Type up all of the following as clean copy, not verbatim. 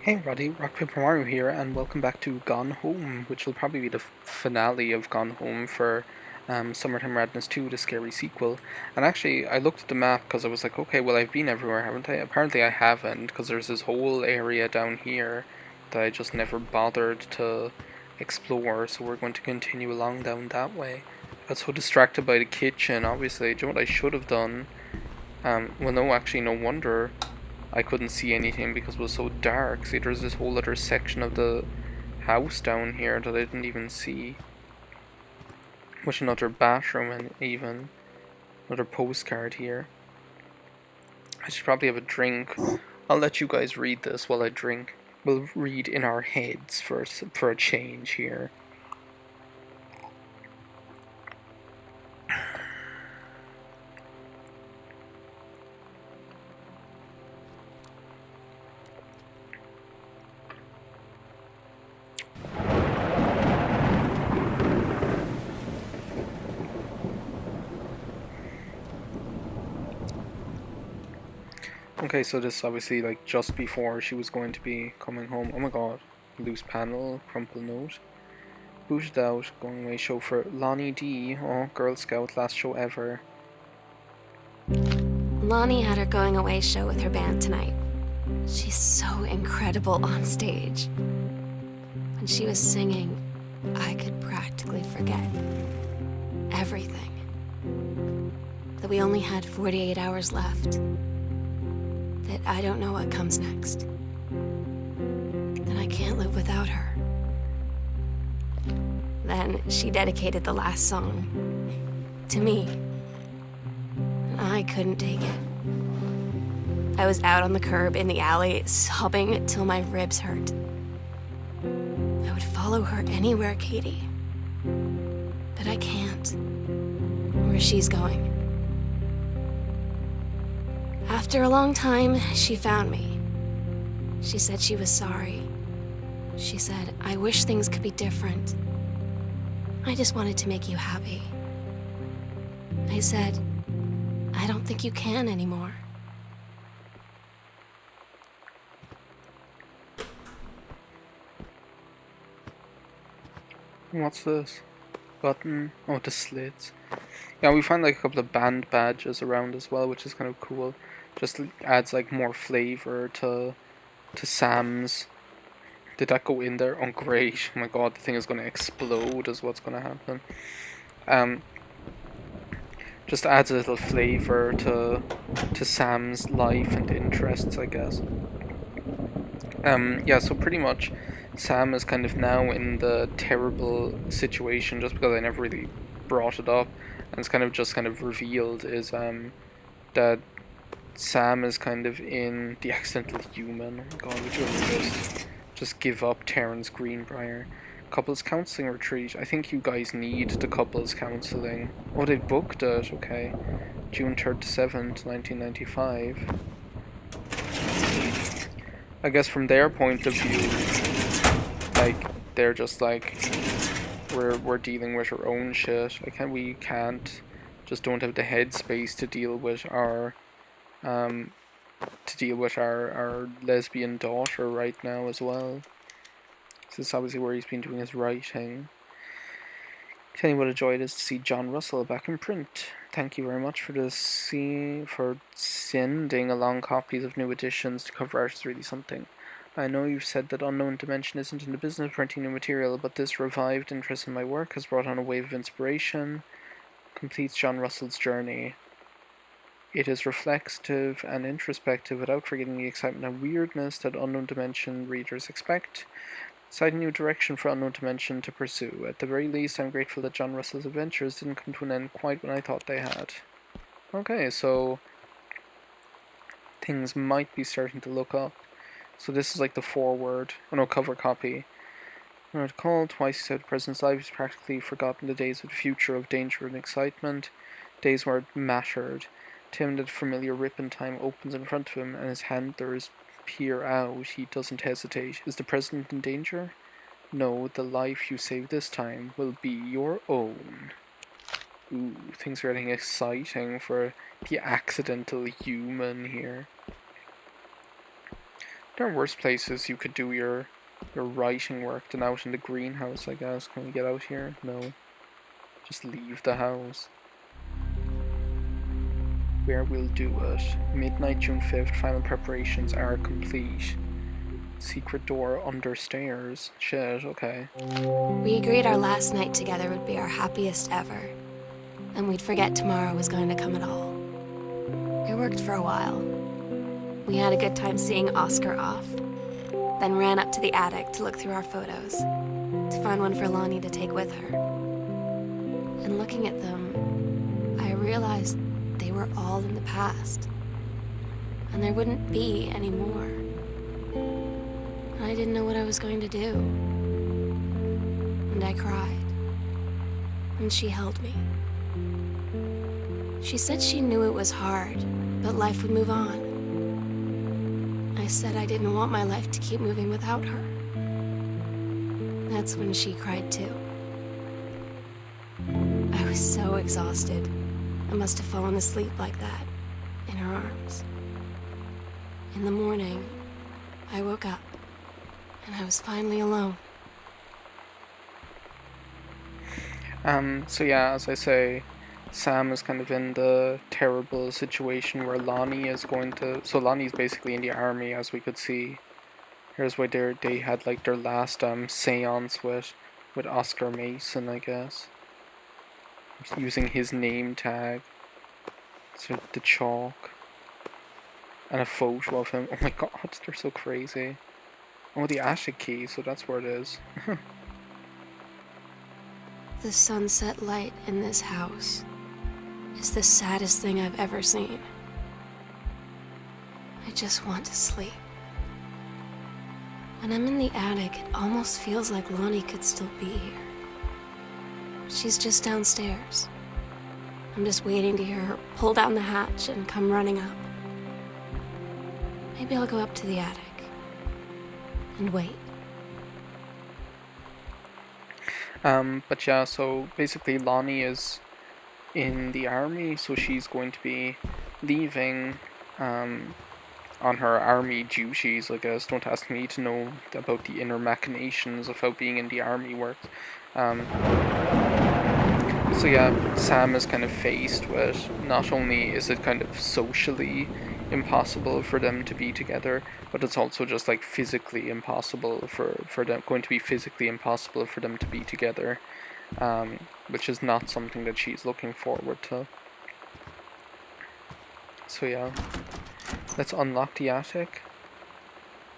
Hey everybody, RockPaperMario here, and welcome back to Gone Home, which will probably be the finale of Gone Home for Summertime Radness 2, the scary sequel. And actually, I looked at the map because I was like, okay, well I've been everywhere, haven't I? Apparently I haven't, because there's this whole area down here that I just never bothered to explore, so we're going to continue along down that way. I got so distracted by the kitchen, obviously. Do you know what I should have done? Well no, actually no wonder I couldn't see anything because it was so dark. See, there's this whole other section of the house down here that I didn't even see. With another bathroom and even another postcard here. I should probably have a drink. I'll let you guys read this while I drink. We'll read in our heads for a change here. Okay, so this is obviously like just before she was going to be coming home. Oh my god. Loose panel, crumpled note. Booted out, going away show for Lonnie D. Oh, Girl Scout, last show ever. Lonnie had her going away show with her band tonight. She's so incredible on stage. When she was singing, I could practically forget everything. That we only had 48 hours left. That I don't know what comes next. That I can't live without her. Then she dedicated the last song to me. And I couldn't take it. I was out on the curb in the alley, sobbing till my ribs hurt. I would follow her anywhere, Katie. But I can't. Where she's going. After a long time, she found me. She said she was sorry. She said, I wish things could be different. I just wanted to make you happy. I said, I don't think you can anymore. What's this? Button? Oh, the slits. Yeah, we find like a couple of band badges around as well, which is kind of cool. Just adds like more flavor to Sam's. Did that go in there? Oh great. Oh my god, the thing is gonna explode is what's gonna happen. Just adds a little flavor to Sam's life and interests, I guess. Yeah, so pretty much Sam is kind of now in the terrible situation just because I never really brought it up, and it's kind of just kind of revealed is that Sam is kind of in the accidental human. Oh my god, would you ever just give up Terrence Greenbrier? Couples counseling retreat. I think you guys need the couples counseling. Oh, they booked it, okay. June 3rd to 7th, 1995. I guess from their point of view, like, they're just like, we're dealing with our own shit. We can't, just don't have the headspace to deal with our our lesbian daughter right now as well. This is obviously where he's been doing his writing. Tell you what a joy it is to see John Russell back in print. Thank you very much for for sending along copies of new editions. The cover art is really something. I know you've said that Unknown Dimension isn't in the business of printing new material, but this revived interest in my work has brought on a wave of inspiration. Completes John Russell's journey. It is reflective and introspective without forgetting the excitement and weirdness that Unknown Dimension readers expect. Citing new direction for Unknown Dimension to pursue. At the very least, I'm grateful that John Russell's adventures didn't come to an end quite when I thought they had. Okay, so things might be starting to look up. So this is like the foreword, cover copy. I recall twice he said the President's life is practically forgotten the days of the future of danger and excitement, days where it mattered. Tim, that familiar rip in time opens in front of him, and his handlers peer out. He doesn't hesitate. Is the President in danger? No, the life you save this time will be your own. Ooh, things are getting exciting for the accidental human here. There are worse places you could do your writing work than out in the greenhouse, I guess. Can we get out here? No. Just leave the house. Where we'll do it. Midnight, June 5th. Final preparations are complete. Secret door under stairs. Shit, okay. We agreed our last night together would be our happiest ever, and we'd forget tomorrow was going to come at all. It worked for a while. We had a good time seeing Oscar off, then ran up to the attic to look through our photos, to find one for Lonnie to take with her. And looking at them, I realized they were all in the past, and there wouldn't be any more. And I didn't know what I was going to do. And I cried, and she held me. She said she knew it was hard, but life would move on. I said I didn't want my life to keep moving without her. That's when she cried too. I was so exhausted. I must have fallen asleep like that, in her arms. In the morning, I woke up, and I was finally alone. So yeah, as I say, Sam is kind of in the terrible situation where Lonnie is going to... So Lonnie's basically in the army, as we could see. Here's where they had like their last seance with Oscar Mason, I guess. Using his name tag. So the chalk. And a photo of him. Oh my god, they're so crazy. Oh, the attic key, so that's where it is. The sunset light in this house is the saddest thing I've ever seen. I just want to sleep. When I'm in the attic, it almost feels like Lonnie could still be here. She's just downstairs. I'm just waiting to hear her pull down the hatch and come running up. Maybe I'll go up to the attic and wait. But yeah, so basically Lonnie is in the army, so she's going to be leaving on her army duties, I guess. Don't ask me to know about the inner machinations of how being in the army works. So yeah, Sam is kind of faced with, not only is it kind of socially impossible for them to be together, but it's also just like physically impossible for them, going to be physically impossible for them to be together, which is not something that she's looking forward to. So yeah, let's unlock the attic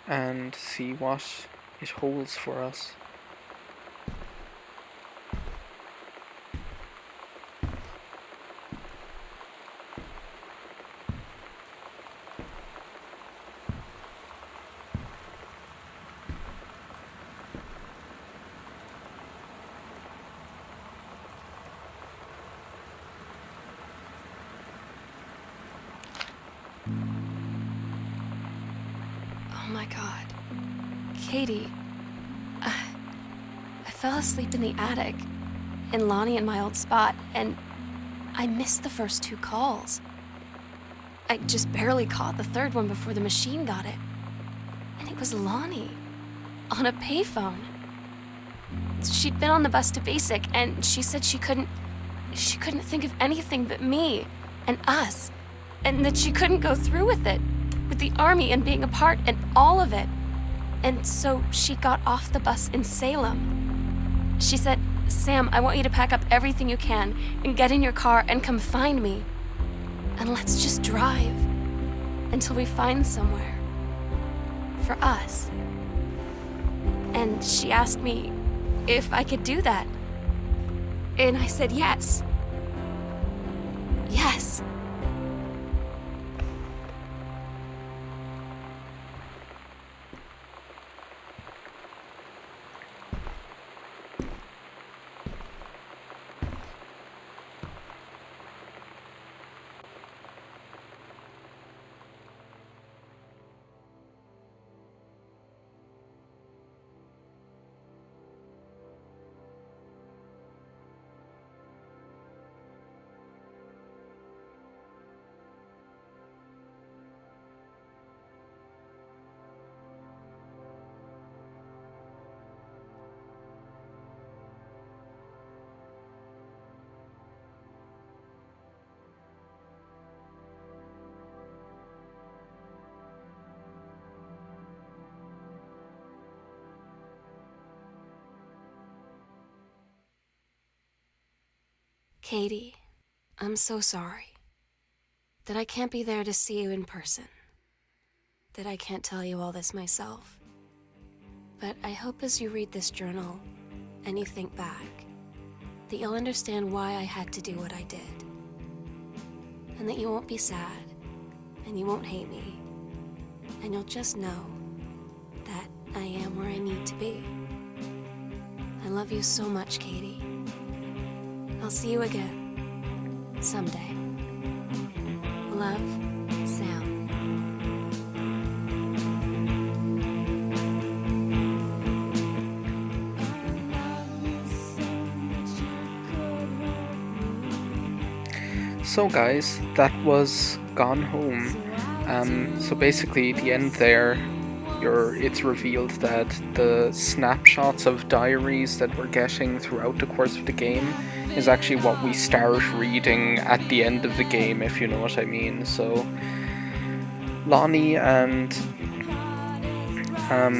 and see what it holds for us. Oh my god. Katie, I fell asleep in the attic, in Lonnie in my old spot, and I missed the first 2 calls. I just barely caught the third one before the machine got it. And it was Lonnie, on a payphone. She'd been on the bus to Basic, and she said she couldn't think of anything but me and us, and that she couldn't go through with it, with the army and being apart and all of it. And so she got off the bus in Salem. She said, "Sam, I want you to pack up everything you can and get in your car and come find me. And let's just drive until we find somewhere for us." And she asked me if I could do that. And I said yes. Yes. Katie, I'm so sorry that I can't be there to see you in person, that I can't tell you all this myself. But I hope as you read this journal and you think back, that you'll understand why I had to do what I did. And that you won't be sad, and you won't hate me, and you'll just know that I am where I need to be. I love you so much, Katie. I'll see you again, someday. Love, Sam. So guys, that was Gone Home. So basically the end there, it's revealed that the snapshots of diaries that we're getting throughout the course of the game is actually what we start reading at the end of the game, if you know what I mean. So Lonnie and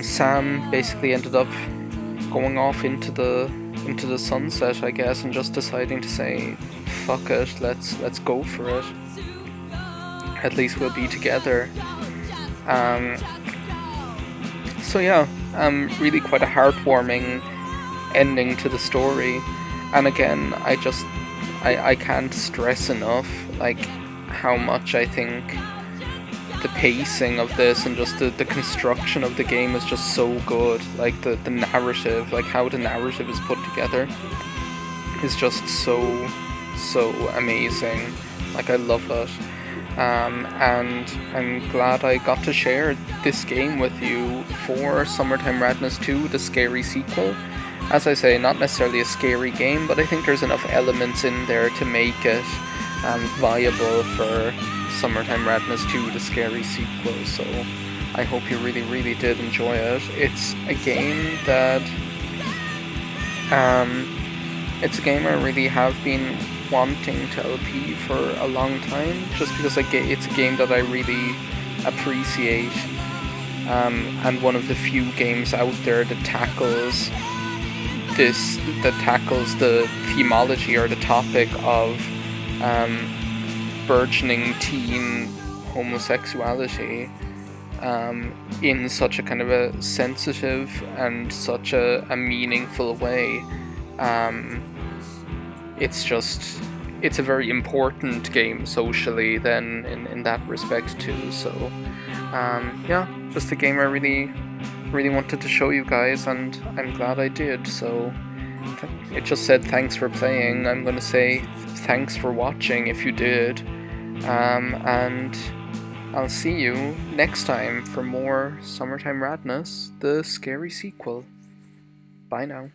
Sam basically ended up going off into the sunset, I guess, and just deciding to say, fuck it, let's go for it. At least we'll be together. So yeah, really quite a heartwarming ending to the story. And again, I can't stress enough like how much I think the pacing of this and just the construction of the game is just so good. Like the narrative, like how the narrative is put together is just so amazing. Like I love it. And I'm glad I got to share this game with you for Summertime Radness 2, the scary sequel. As I say, not necessarily a scary game, but I think there's enough elements in there to make it viable for Summertime Radness 2, the scary sequel. So I hope you really did enjoy it. It's a game that it's a game I really have been wanting to LP for a long time, just because it's a game that I really appreciate, and one of the few games out there that tackles the themology or the topic of burgeoning teen homosexuality in such a kind of a sensitive and such a meaningful way. It's a very important game socially then in that respect too. So yeah, just a game I really wanted to show you guys, and I'm glad I did. So it just said thanks for playing. I'm gonna say thanks for watching if you did, and I'll see you next time for more Summertime Radness, the scary sequel. Bye now.